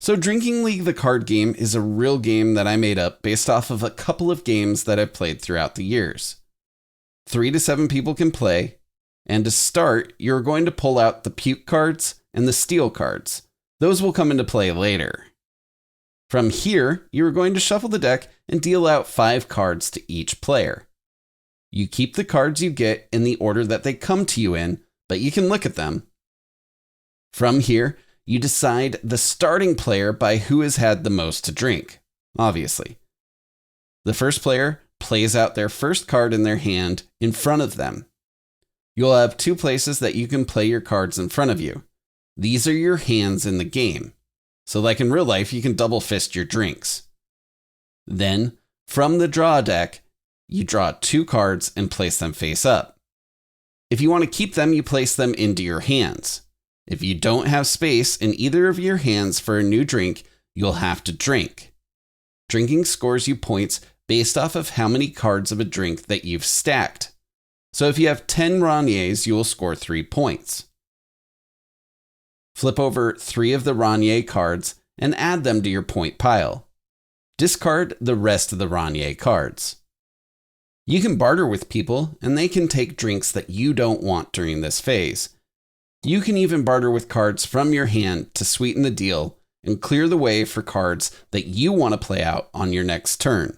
So Drinking League, the card game, is a real game that I made up based off of a couple of games that I've played throughout the years. 3 to 7 people can play, and to start, you're going to pull out the Puke cards and the Steal cards. Those will come into play later. From here, you're going to shuffle the deck and deal out 5 cards to each player. You keep the cards you get in the order that they come to you in, but you can look at them. From here, you decide the starting player by who has had the most to drink, obviously. The first player plays out their first card in their hand in front of them. You'll have 2 places that you can play your cards in front of you. These are your hands in the game. So like in real life, you can double fist your drinks. Then, from the draw deck, you draw 2 cards and place them face up. If you want to keep them, you place them into your hands. If you don't have space in either of your hands for a new drink, you'll have to drink. Drinking scores you points based off of how many cards of a drink that you've stacked. So if you have 10 Raniers, you will score 3 points. Flip over 3 of the Ranier cards and add them to your point pile. Discard the rest of the Ranier cards. You can barter with people, and they can take drinks that you don't want during this phase. You can even barter with cards from your hand to sweeten the deal and clear the way for cards that you want to play out on your next turn.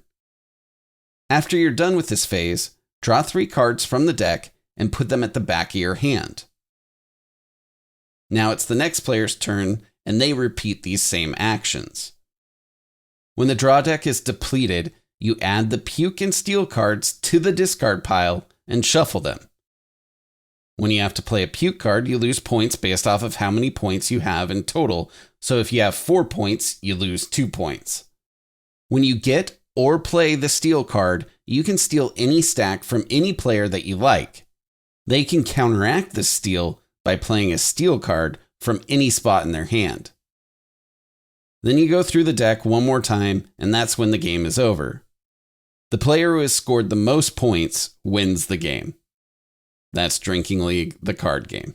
After you're done with this phase, draw 3 cards from the deck and put them at the back of your hand. Now it's the next player's turn, and they repeat these same actions. When the draw deck is depleted, you add the Puke and Steal cards to the discard pile and shuffle them. When you have to play a Puke card, you lose points based off of how many points you have in total. So if you have 4 points, you lose 2 points. When you get or play the Steal card, you can steal any stack from any player that you like. They can counteract the steal by playing a Steal card from any spot in their hand. Then you go through the deck one more time, and that's when the game is over. The player who has scored the most points wins the game. That's Drinking League, the card game.